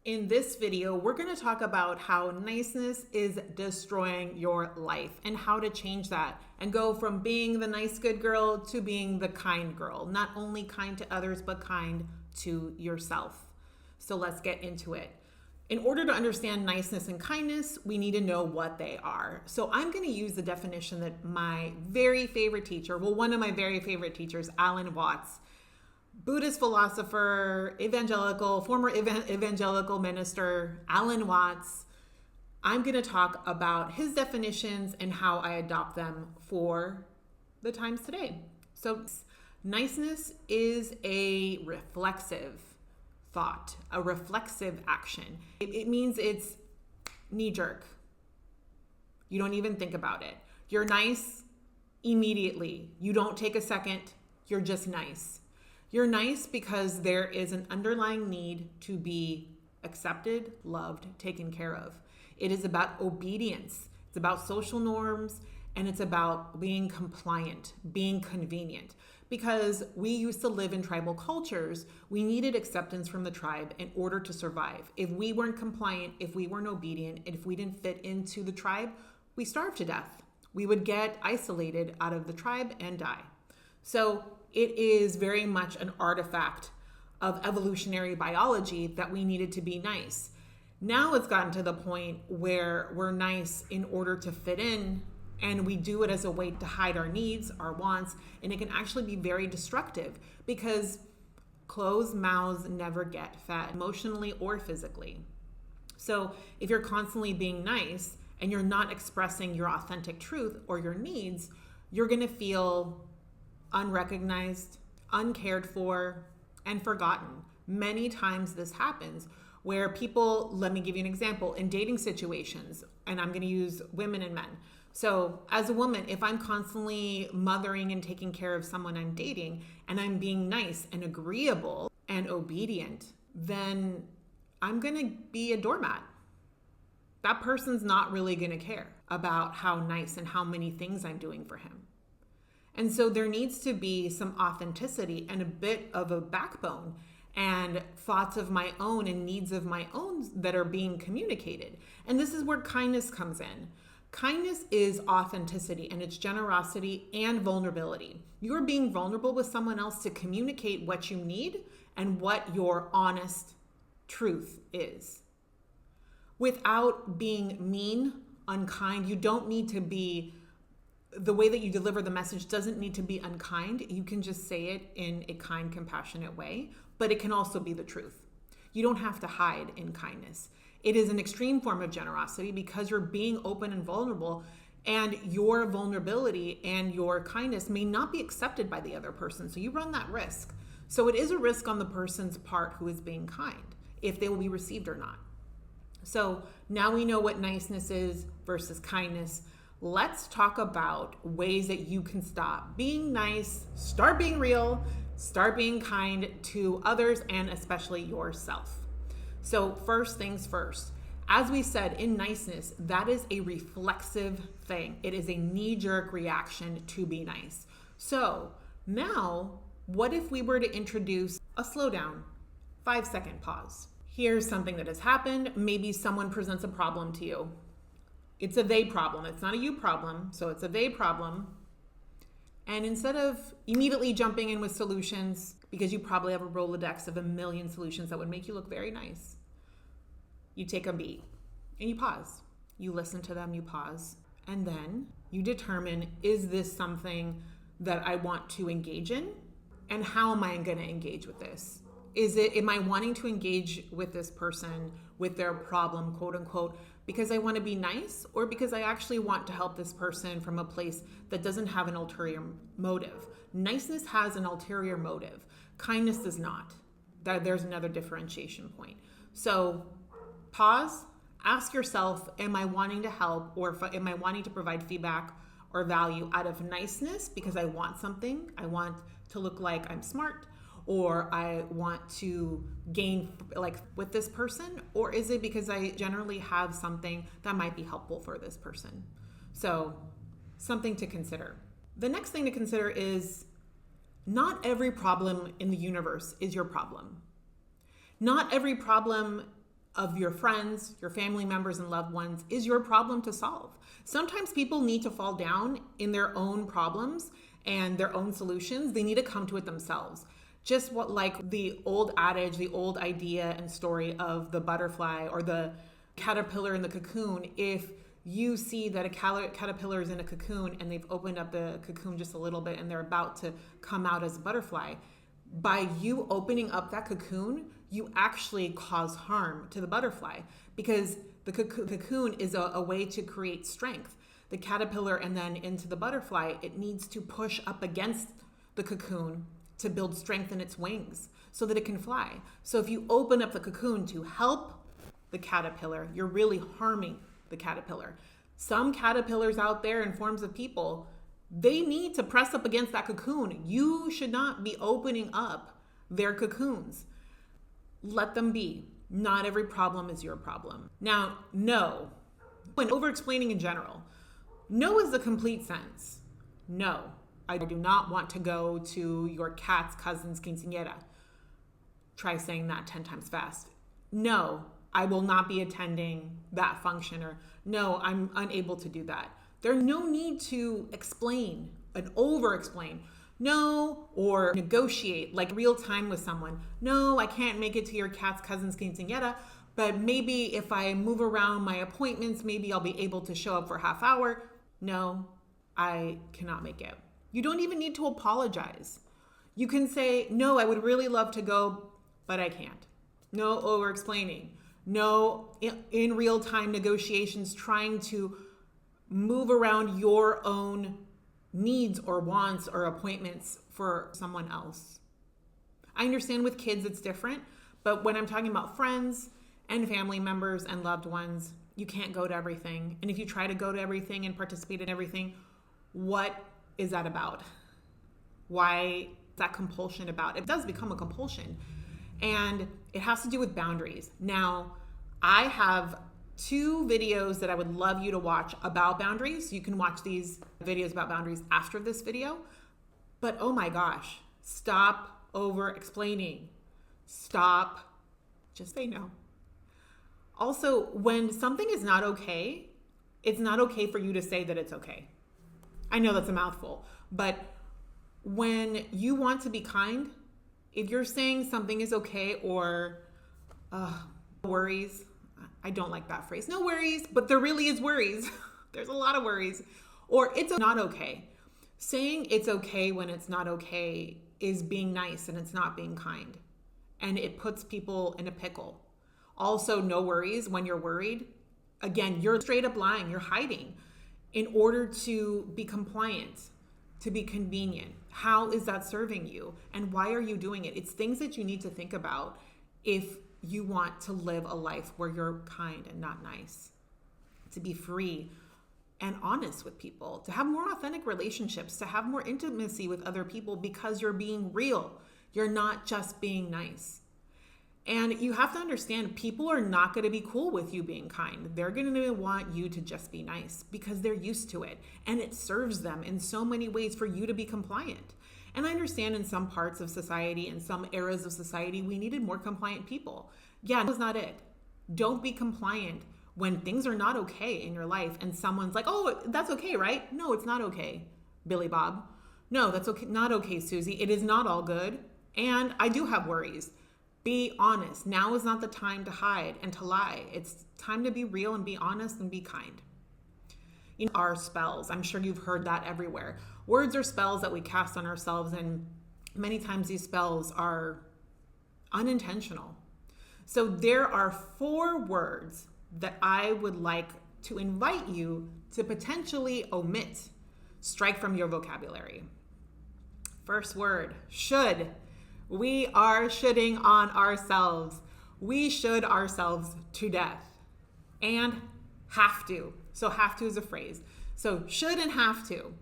In this video, we're going to talk about how niceness is destroying your life and how to change that and go from being the nice, good girl to being the kind girl. Not only kind to others, but kind to yourself. So let's get into it. In order to understand niceness and kindness, we need to know what they are. So I'm going to use the definition that my very favorite teacher, one of my very favorite teachers, Alan Watts, Buddhist philosopher, former evangelical minister, Alan Watts. I'm going to talk about his definitions and how I adopt them for the times today. So niceness is a reflexive thought, a reflexive action. It means it's knee-jerk. You don't even think about it. You're nice immediately. You don't take a second. You're just nice. You're nice because there is an underlying need to be accepted, loved, taken care of. It is about obedience. It's about social norms, and it's about being compliant, being convenient. Because we used to live in tribal cultures, we needed acceptance from the tribe in order to survive. If we weren't compliant, if we weren't obedient, and if we didn't fit into the tribe, we starved to death. We would get isolated out of the tribe and die. So it is very much an artifact of evolutionary biology that we needed to be nice. Now it's gotten to the point where we're nice in order to fit in, and we do it as a way to hide our needs, our wants, and it can actually be very destructive because closed mouths never get fed, emotionally or physically. So if you're constantly being nice and you're not expressing your authentic truth or your needs, you're going to feel unrecognized, uncared for, and forgotten. Many times this happens where people, let me give you an example, in dating situations, and I'm going to use women and men. So as a woman, if I'm constantly mothering and taking care of someone I'm dating, and I'm being nice and agreeable and obedient, then I'm going to be a doormat. That person's not really going to care about how nice and how many things I'm doing for him. And so there needs to be some authenticity and a bit of a backbone and thoughts of my own and needs of my own that are being communicated. And this is where kindness comes in. Kindness is authenticity, and it's generosity and vulnerability. You're being vulnerable with someone else to communicate what you need and what your honest truth is. Without being mean, unkind, you don't need to be. The way that you deliver the message doesn't need to be unkind. You can just say it in a kind, compassionate way, but it can also be the truth. You don't have to hide in kindness. It is an extreme form of generosity because you're being open and vulnerable, and your vulnerability and your kindness may not be accepted by the other person. So you run that risk. So it is a risk on the person's part who is being kind, if they will be received or not. So now we know what niceness is versus kindness. Let's talk about ways that you can stop being nice, start being real, start being kind to others and especially yourself. So first things first, as we said in niceness, that is a reflexive thing. It is a knee-jerk reaction to be nice. So now, what if we were to introduce a slowdown, 5-second pause? Here's something that has happened. Maybe someone presents a problem to you. It's a they problem. It's not a you problem. So it's a they problem. And instead of immediately jumping in with solutions, because you probably have a Rolodex of a million solutions that would make you look very nice, you take a beat and you pause. You listen to them, you pause, and then you determine, is this something that I want to engage in? And how am I going to engage with this? Am I wanting to engage with this person, with their problem, quote unquote, because I want to be nice, or because I actually want to help this person from a place that doesn't have an ulterior motive? Niceness has an ulterior motive. Kindness does not. There's another differentiation point. So pause, ask yourself, am I wanting to help, or am I wanting to provide feedback or value out of niceness because I want something? I want to look like I'm smart, or I want to gain with this person, or is it because I generally have something that might be helpful for this person? So something to consider. The next thing to consider is not every problem in the universe is your problem. Not every problem of your friends, your family members, and loved ones is your problem to solve. Sometimes people need to fall down in their own problems and their own solutions. They need to come to it themselves. Just what, like the old adage, the old idea and story of the butterfly or the caterpillar in the cocoon. If you see that a caterpillar is in a cocoon and they've opened up the cocoon just a little bit and they're about to come out as a butterfly, by you opening up that cocoon, you actually cause harm to the butterfly, because the cocoon is a way to create strength. The caterpillar and then into the butterfly, it needs to push up against the cocoon to build strength in its wings so that it can fly. So if you open up the cocoon to help the caterpillar, you're really harming the caterpillar. Some caterpillars out there in forms of people, they need to press up against that cocoon. You should not be opening up their cocoons. Let them be. Not every problem is your problem. Now, no, when over-explaining in general, no is the complete sense. No, I do not want to go to your cat's cousin's quinceañera. Try saying that 10 times fast. No, I will not be attending that function, or no, I'm unable to do that. There's no need to explain and over-explain. No, or negotiate like real time with someone. No, I can't make it to your cat's cousin's quinceañera, but maybe if I move around my appointments, maybe I'll be able to show up for a half hour. No, I cannot make it. You don't even need to apologize. You can say, no, I would really love to go, but I can't. No over-explaining. No in real-time negotiations trying to move around your own needs or wants or appointments for someone else. I understand with kids it's different, but when I'm talking about friends and family members and loved ones, you can't go to everything. And if you try to go to everything and participate in everything, what is that about? Why is that compulsion about? It does become a compulsion. And it has to do with boundaries. Now, I have 2 videos that I would love you to watch about boundaries. You can watch these videos about boundaries after this video. But oh my gosh, stop over explaining. Stop. Just say no. Also, when something is not okay, it's not okay for you to say that it's okay. I know that's a mouthful, but when you want to be kind, if you're saying something is okay or worries, I don't like that phrase. No worries, but there really is worries. There's a lot of worries. Or it's not okay. Saying it's okay when it's not okay is being nice and it's not being kind. And it puts people in a pickle. Also, no worries when you're worried. Again, you're straight up lying. You're hiding in order to be compliant, to be convenient. How is that serving you? And why are you doing it? It's things that you need to think about if you want to live a life where you're kind and not nice, to be free and honest with people, to have more authentic relationships, to have more intimacy with other people because you're being real. You're not just being nice. And you have to understand, people are not going to be cool with you being kind. They're going to want you to just be nice because they're used to it. And it serves them in so many ways for you to be compliant. And I understand in some parts of society, in some eras of society, we needed more compliant people. Yeah, that's not it. Don't be compliant when things are not okay in your life and someone's like, oh, that's okay, right? No, it's not okay, Billy Bob. No, that's okay, not okay, Susie. It is not all good. And I do have worries. Be honest. Now is not the time to hide and to lie. It's time to be real and be honest and be kind. You know, our spells. I'm sure you've heard that everywhere. Words are spells that we cast on ourselves, and many times these spells are unintentional. So there are 4 words that I would like to invite you to potentially omit, strike from your vocabulary. First word, should. We are shoulding on ourselves. We should ourselves to death. And have to. So have to is a phrase. So should and have to.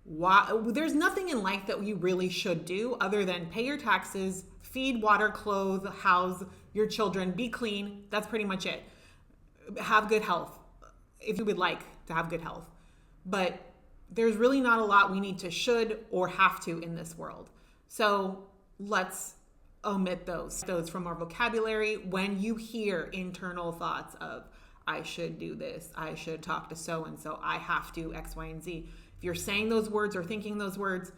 Why? There's nothing in life that you really should do other than pay your taxes, feed, water, clothe, house your children, be clean. That's pretty much it. Have good health, if you would like to have good health. But there's really not a lot we need to should or have to in this world. So let's omit those from our vocabulary. When you hear internal thoughts of, I should do this, I should talk to so-and-so, I have to X, Y, and Z. If you're saying those words or thinking those words,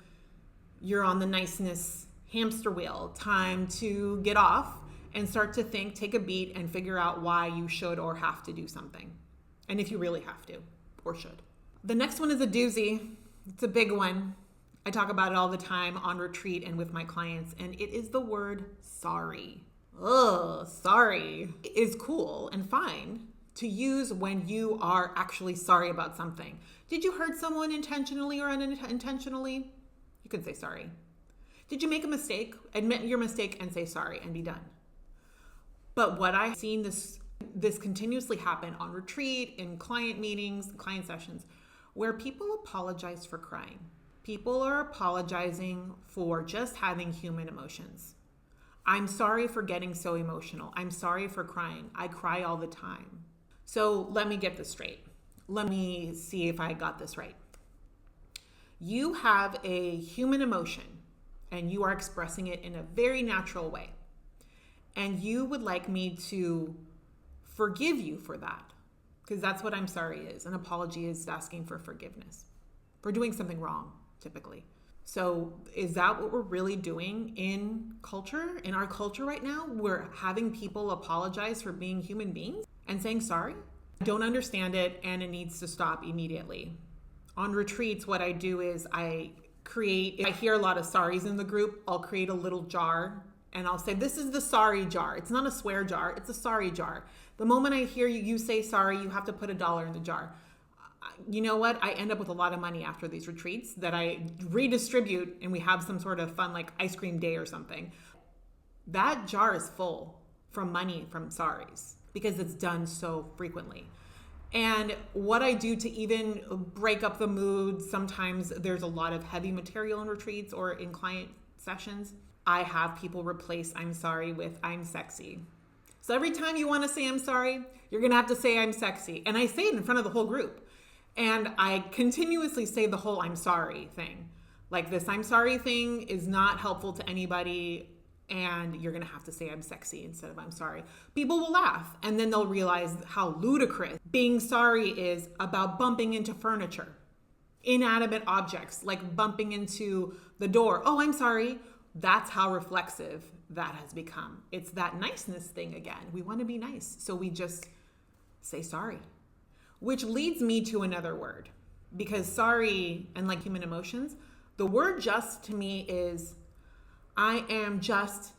you're on the niceness hamster wheel. Time to get off and start to think, take a beat, and figure out why you should or have to do something. And if you really have to or should. The next one is a doozy. It's a big one. I talk about it all the time on retreat and with my clients, and it is the word sorry. Ugh, sorry is cool and fine to use when you are actually sorry about something. Did you hurt someone intentionally or unintentionally? You can say sorry. Did you make a mistake? Admit your mistake and say sorry and be done. But what I've seen this continuously happen on retreat, in client meetings, client sessions, where people apologize for crying. People are apologizing for just having human emotions. I'm sorry for getting so emotional. I'm sorry for crying. I cry all the time. So let me get this straight. Let me see if I got this right. You have a human emotion and you are expressing it in a very natural way. And you would like me to forgive you for that. Because that's what I'm sorry is. An apology is asking for forgiveness for doing something wrong, typically. So is that what we're really doing in culture? In our culture right now, we're having people apologize for being human beings and saying sorry? I don't understand it, and it needs to stop immediately. On retreats, what I do is if I hear a lot of sorries in the group, I'll create a little jar and I'll say, this is the sorry jar. It's not a swear jar, it's a sorry jar. The moment I hear you say sorry, you have to put $1 in the jar. You know what? I end up with a lot of money after these retreats that I redistribute, and we have some sort of fun like ice cream day or something. That jar is full from money from sorries because it's done so frequently. And what I do to even break up the mood, sometimes there's a lot of heavy material in retreats or in client sessions. I have people replace I'm sorry with I'm sexy. So every time you want to say I'm sorry, you're going to have to say I'm sexy. And I say it in front of the whole group. And I continuously say the whole I'm sorry thing. Like, this I'm sorry thing is not helpful to anybody, and you're going to have to say I'm sexy instead of I'm sorry. People will laugh, and then they'll realize how ludicrous being sorry is about bumping into furniture, inanimate objects, like bumping into the door. Oh, I'm sorry. That's how reflexive that has become. It's that niceness thing again. We want to be nice, so we just say sorry. Which leads me to another word, because sorry and like human emotions, the word just to me is I am just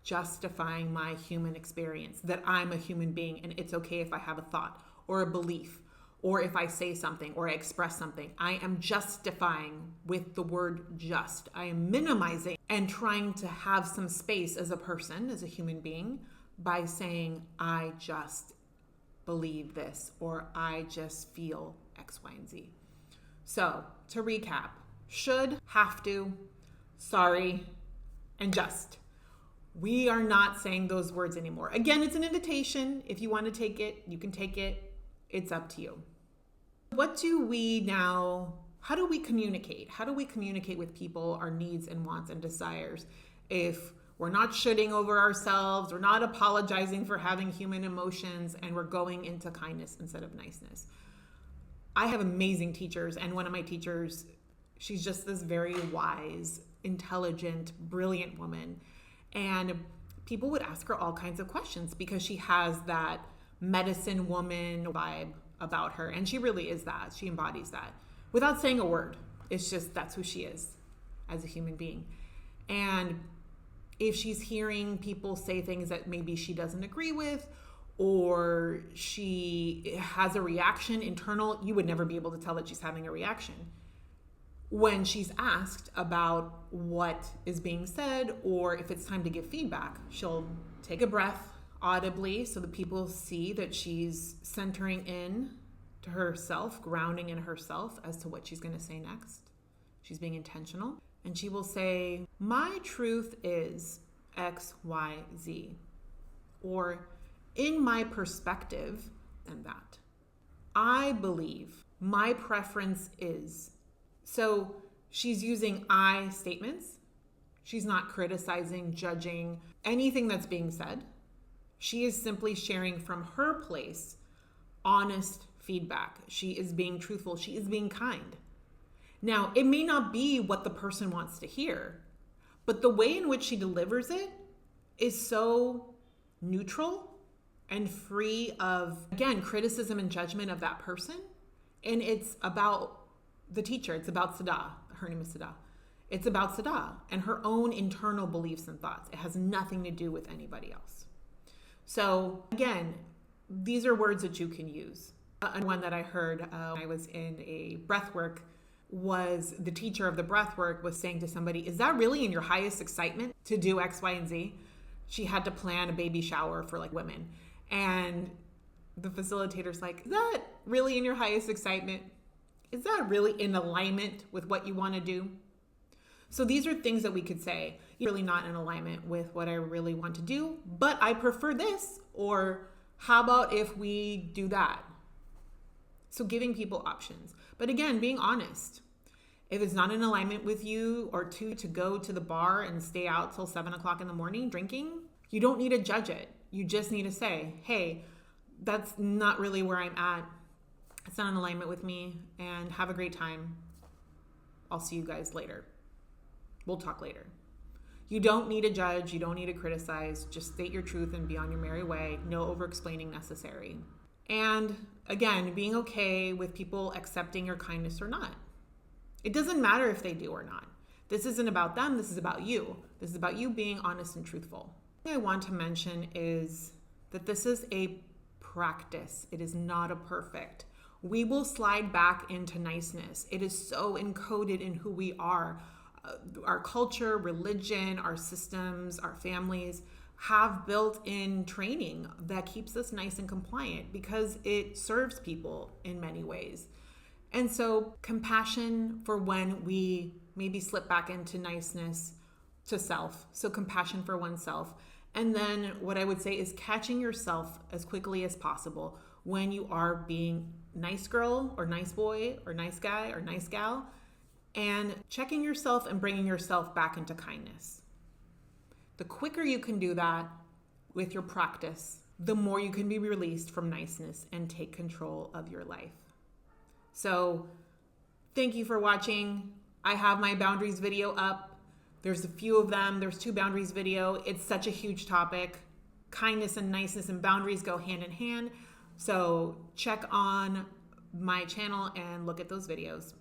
justifying my human experience, that I'm a human being and it's okay if I have a thought or a belief or if I say something or I express something. I am justifying with the word just. I am minimizing and trying to have some space as a person, as a human being, by saying I just believe this or I just feel X, Y, and Z. So to recap, should, have to, sorry, and just. We are not saying those words anymore. Again, it's an invitation. If you want to take it, you can take it. It's up to you. How do we communicate? How do we communicate with people our needs and wants and desires if we're not shitting over ourselves, we're not apologizing for having human emotions, and we're going into kindness instead of niceness? I have amazing teachers, and one of my teachers, she's just this very wise, intelligent, brilliant woman. And people would ask her all kinds of questions because she has that medicine woman vibe about her. And she really is that. She embodies that without saying a word. It's just, that's who she is as a human being. And if she's hearing people say things that maybe she doesn't agree with, or she has a reaction internal, you would never be able to tell that she's having a reaction. When she's asked about what is being said, or if it's time to give feedback, she'll take a breath audibly so that people see that she's centering in to herself, grounding in herself as to what she's going to say next. She's being intentional. And she will say, my truth is X, Y, Z. Or in my perspective, and that. I believe, my preference is. So she's using I statements. She's not criticizing, judging anything that's being said. She is simply sharing from her place honest feedback. She is being truthful. She is being kind. Now, it may not be what the person wants to hear, but the way in which she delivers it is so neutral and free of, again, criticism and judgment of that person. And it's about the teacher. It's about Sada. Her name is Sada. It's about Sada and her own internal beliefs and thoughts. It has nothing to do with anybody else. So again, these are words that you can use. And one that I heard when I was in a breath work was the teacher of the breath work was saying to somebody, is that really in your highest excitement to do X, Y, and Z? She had to plan a baby shower for like women. And the facilitator's like, is that really in your highest excitement? Is that really in alignment with what you want to do? So these are things that we could say, you're really not in alignment with what I really want to do, but I prefer this, or how about if we do that? So giving people options. But again, being honest. If it's not in alignment with you or to go to the bar and stay out till 7 o'clock in the morning drinking, you don't need to judge it. You just need to say, hey, that's not really where I'm at. It's not in alignment with me, and have a great time. I'll see you guys later. We'll talk later. You don't need to judge. You don't need to criticize. Just state your truth and be on your merry way. No over-explaining necessary. And again, being okay with people accepting your kindness or not. It doesn't matter if they do or not. This isn't about them. This is about you. This is about you being honest and truthful. What I want to mention is that this is a practice. It is not a perfect. We will slide back into niceness. It is so encoded in who we are. Our culture, religion, our systems, our families have built-in training that keeps us nice and compliant because it serves people in many ways. And so compassion for when we maybe slip back into niceness to self. So compassion for oneself. And then what I would say is catching yourself as quickly as possible when you are being nice girl or nice boy or nice guy or nice gal, and checking yourself and bringing yourself back into kindness. The quicker you can do that with your practice, the more you can be released from niceness and take control of your life. So thank you for watching. I have my boundaries video up. There's a few of them. There's 2 boundaries video. It's such a huge topic. Kindness and niceness and boundaries go hand in hand. So check on my channel and look at those videos.